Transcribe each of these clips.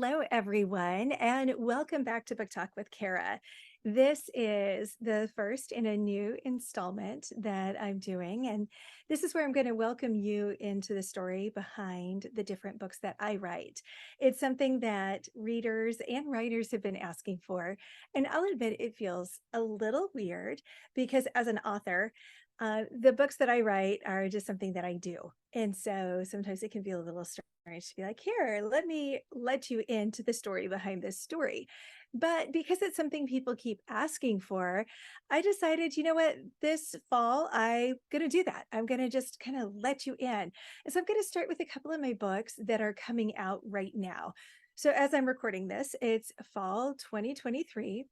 Hello, everyone, and welcome back to Book Talk with Kara. This is the first in a new installment that I'm doing, and this is where I'm going to welcome you into the story behind the different books that I write. It's something that readers and writers have been asking for, and I'll admit it feels a little weird because as an author, the books that I write are just something that I do. And so sometimes it can feel a little strange to be like, here, let me let you into the story behind this story. But because it's something people keep asking for, I decided, you know what, this fall, I'm going to do that. I'm going to just kind of let you in. And so I'm going to start with a couple of my books that are coming out right now. So as I'm recording this, it's fall 2023.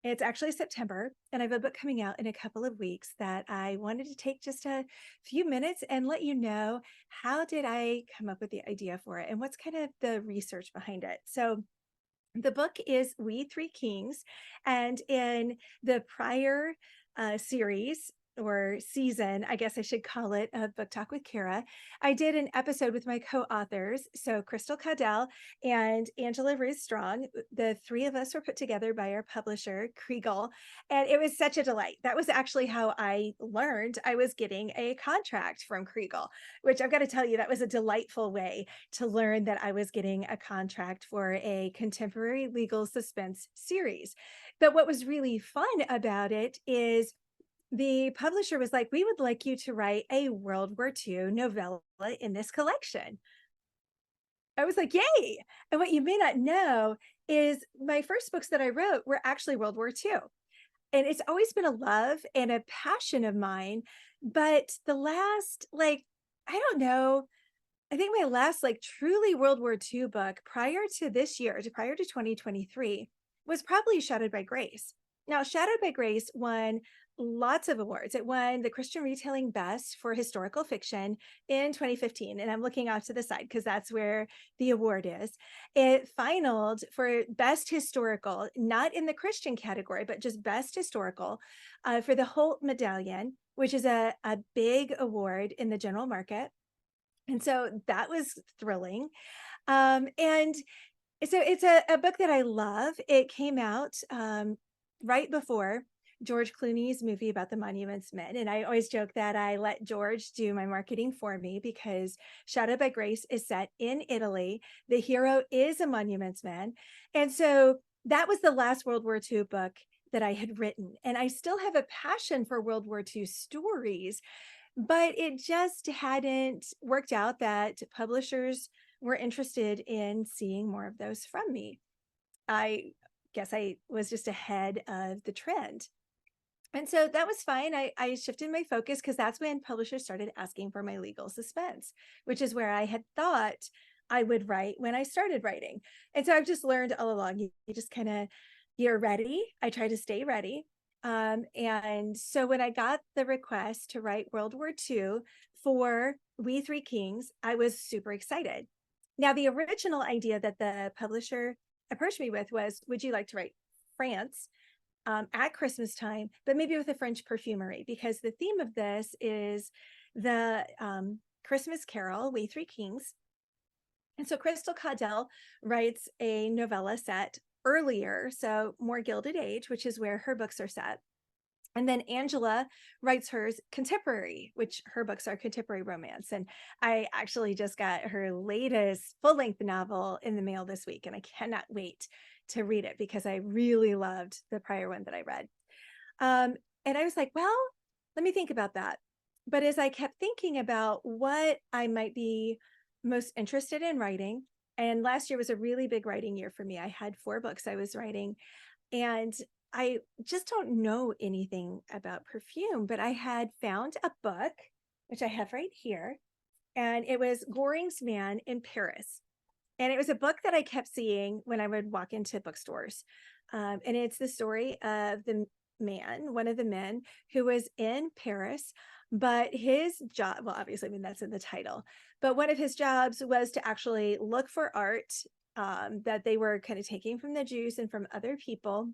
It's actually September, and I have a book coming out in a couple of weeks that I wanted to take just a few minutes and let you know how did I come up with the idea for it and what's kind of the research behind it. So the book is We Three Kings, and in the prior series or season, I guess I should call it, of Book Talk with Kara, I did an episode with my co-authors, so Crystal Caudell and Angela Ruth Strong. The three of us were put together by our publisher, Kriegel, and it was such a delight. That was actually how I learned I was getting a contract from Kriegel, which I've got to tell you, that was a delightful way to learn that I was getting a contract for a contemporary legal suspense series. But what was really fun about it is the publisher was like, we would like you to write a World War II novella in this collection. I was like, yay. And what you may not know is my first books that I wrote were actually World War II. And it's always been a love and a passion of mine. But the last, I don't know, I think my last truly World War II book prior to this year, prior to 2023, was probably Shadowed by Grace. Now, Shadowed by Grace won lots of awards. It won the Christian Retailing Best for Historical Fiction in 2015. And I'm looking off to the side because that's where the award is. It finaled for Best Historical, not in the Christian category, but just Best Historical for the Holt Medallion, which is a big award in the general market. And so that was thrilling. And so it's a book that I love. It came out right before George Clooney's movie about the Monuments Men. And I always joke that I let George do my marketing for me because Shadowed by Grace is set in Italy. The hero is a Monuments Man. And so that was the last World War II book that I had written. And I still have a passion for World War II stories, but it just hadn't worked out that publishers were interested in seeing more of those from me. I guess I was just ahead of the trend. And so that was fine. I shifted my focus because that's when publishers started asking for my legal suspense, which is where I had thought I would write when I started writing. And so I've just learned all along, you just kind of, you're ready. I try to stay ready. And so when I got the request to write World War II for We Three Kings, I was super excited. Now, the original idea that the publisher approached me with was, would you like to write France at Christmas time, but maybe with a French perfumery? Because the theme of this is the Christmas Carol, We Three Kings. And so Crystal Caudell writes a novella set earlier, so more Gilded Age, which is where her books are set. And then Angela writes hers contemporary, which her books are contemporary romance. And I actually just got her latest full-length novel in the mail this week, and I cannot wait to read it because I really loved the prior one that I read. And I was like, well, let me think about that. But as I kept thinking about what I might be most interested in writing, and last year was a really big writing year for me. I had 4 books I was writing, and I just don't know anything about perfume, but I had found a book, which I have right here, and it was Goring's Man in Paris. And it was a book that I kept seeing when I would walk into bookstores. And it's the story of the man, one of the men who was in Paris, but his job, well, obviously, I mean, that's in the title, but one of his jobs was to actually look for art that they were kind of taking from the Jews and from other people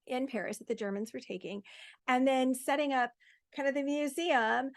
in Paris that the Germans were taking, and then setting up kind of the museum,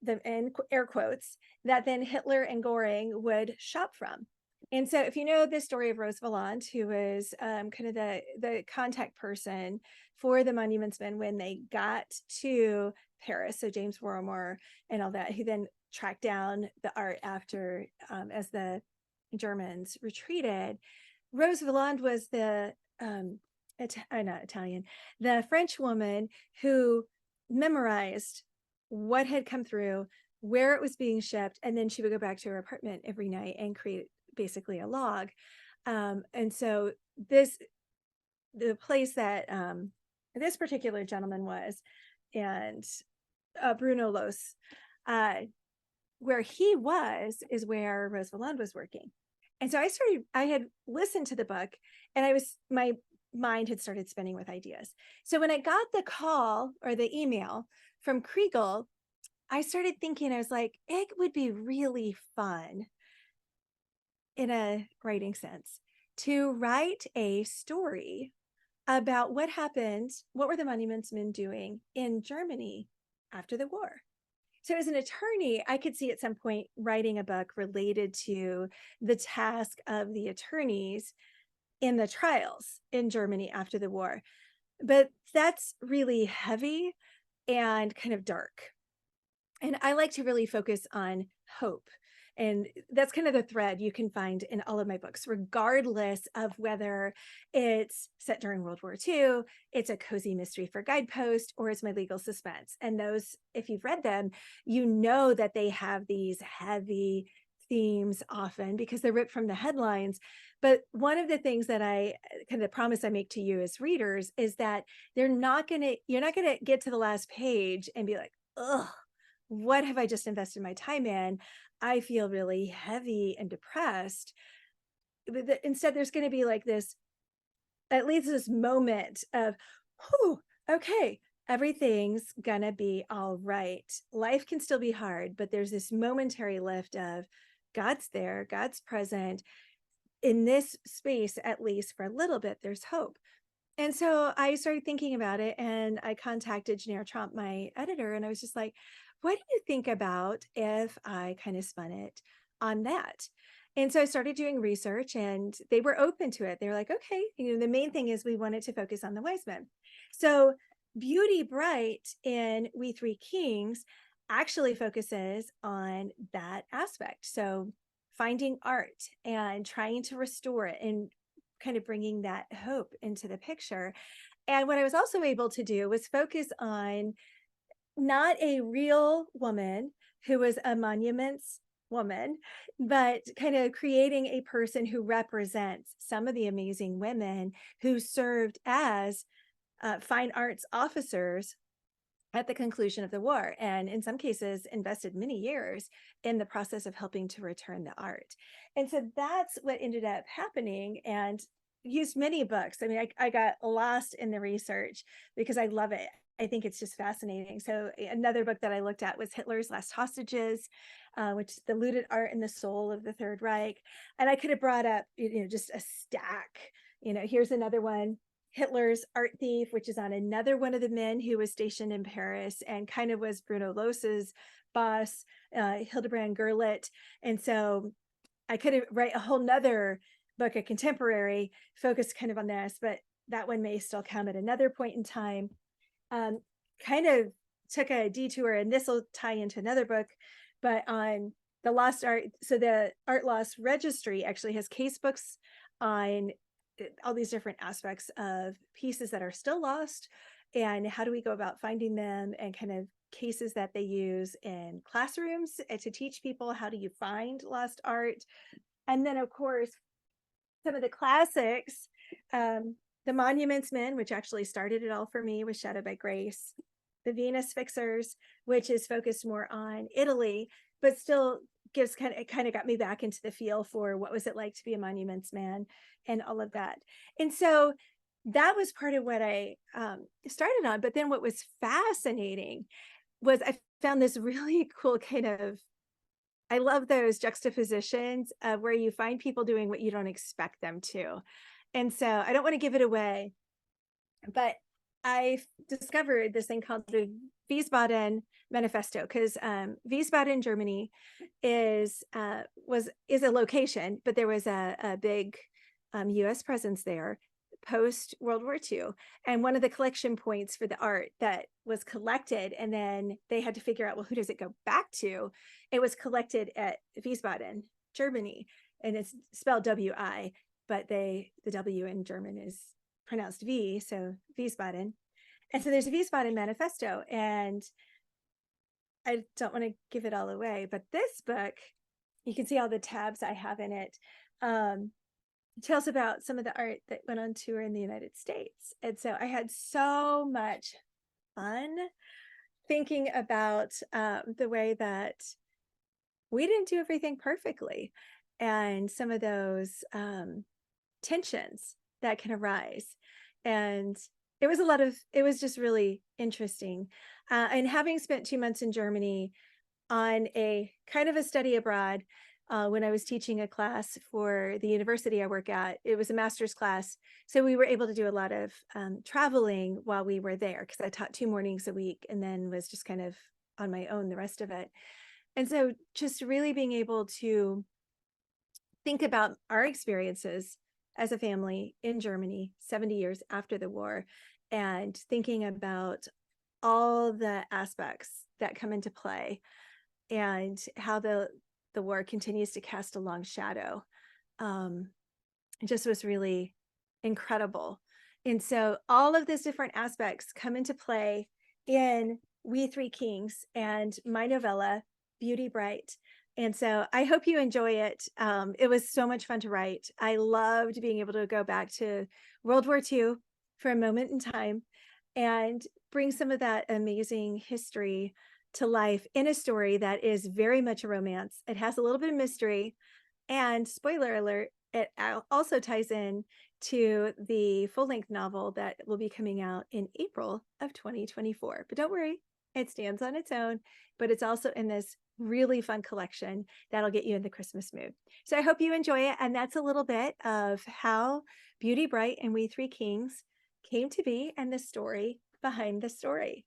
the in air quotes, that then Hitler and Goring would shop from. And so if you know the story of Rose Valland, who was kind of the contact person for the Monuments Men when they got to Paris, so James Warmore and all that, who then tracked down the art after as the Germans retreated. Rose Valland was the not Italian, the French woman who memorized what had come through, where it was being shipped, and then she would go back to her apartment every night and create basically a log. And so the place that this particular gentleman was, and Bruno Los, uh, where he was is where Rose Valland was working. And so I had listened to the book, and my mind had started spinning with ideas. So when I got the call or the email from Kriegel, I started thinking, I was like, it would be really fun in a writing sense to write a story about what happened, what were the Monuments Men doing in Germany after the war. So as an attorney, I could see at some point writing a book related to the task of the attorneys in the trials in Germany after the war. But that's really heavy and kind of dark. And I like to really focus on hope. And that's kind of the thread you can find in all of my books, regardless of whether it's set during World War II, it's a cozy mystery for Guidepost, or it's my legal suspense. And those, if you've read them, you know that they have these heavy themes often because they're ripped from the headlines. But one of the things that I kind of promise I make to you as readers is that you're not going to get to the last page and be like, ugh, what have I just invested my time in? I feel really heavy and depressed. But instead, there's going to be like this, at least this moment of, oh, okay, everything's going to be all right. Life can still be hard, but there's this momentary lift of God's there, God's present. In this space, at least for a little bit, there's hope. And so I started thinking about it, and I contacted Janera Trump, my editor, and I was just like, what do you think about if I kind of spun it on that? And so I started doing research, and they were open to it. They were like, okay, the main thing is we wanted to focus on the wise men. So Beauty Bright in We Three Kings actually focuses on that aspect. So finding art and trying to restore it and kind of bringing that hope into the picture. And what I was also able to do was focus on not a real woman who was a monuments woman, but kind of creating a person who represents some of the amazing women who served as fine arts officers at the conclusion of the war, and in some cases invested many years in the process of helping to return the art. And so that's what ended up happening, and used many books. I mean, I got lost in the research because I love it. I think it's just fascinating. So another book that I looked at was Hitler's Last Hostages, which is the looted art and the soul of the Third Reich. And I could have brought up, just a stack. Here's another one, Hitler's Art Thief, which is on another one of the men who was stationed in Paris and kind of was Bruno Los's boss, Hildebrand Gerlit. And so I could have write a whole nother book, a contemporary focused kind of on this, but that one may still come at another point in time. Kind of took a detour, and this will tie into another book, but on the lost art. So the Art Loss Registry actually has case books on all these different aspects of pieces that are still lost, and how do we go about finding them, and kind of cases that they use in classrooms to teach people how do you find lost art. And then of course some of the classics, the Monuments Men, which actually started it all for me, was Shadowed by Grace. The Venus Fixers, which is focused more on Italy, but still gives it kind of got me back into the feel for what was it like to be a Monuments Man and all of that. And so that was part of what I started on. But then what was fascinating was I found this really cool kind of, I love those juxtapositions of where you find people doing what you don't expect them to. And so I don't want to give it away, but I discovered this thing called the Wiesbaden Manifesto, because Wiesbaden, Germany, is a location, but there was a big U.S. presence there post World War II, and one of the collection points for the art that was collected, and then they had to figure out, well, who does it go back to? It was collected at Wiesbaden, Germany, and it's spelled W-I, but the W in German is pronounced V, so Wiesbaden. And so there's a Wiesbaden Manifesto, and I don't want to give it all away, but this book, you can see all the tabs I have in it, tells about some of the art that went on tour in the United States. And so I had so much fun thinking about the way that we didn't do everything perfectly, and some of those tensions that can arise. And it was just really interesting. And having spent 2 months in Germany on a kind of a study abroad, when I was teaching a class for the university I work at, it was a master's class. So we were able to do a lot of traveling while we were there, because I taught 2 mornings a week and then was just kind of on my own the rest of it. And so just really being able to think about our experiences as a family in Germany 70 years after the war, and thinking about all the aspects that come into play, and how the war continues to cast a long shadow, it just was really incredible. And so all of these different aspects come into play in We Three Kings and my novella, Beauty Bright. And so I hope you enjoy it. It was so much fun to write. I loved being able to go back to World War II for a moment in time and bring some of that amazing history to life in a story that is very much a romance. It has a little bit of mystery, and spoiler alert, it also ties in to the full-length novel that will be coming out in April of 2024. But don't worry, it stands on its own, but it's also in this really fun collection that'll get you in the Christmas mood. So I hope you enjoy it. And that's a little bit of how Beauty Bright and We Three Kings came to be, and the story behind the story.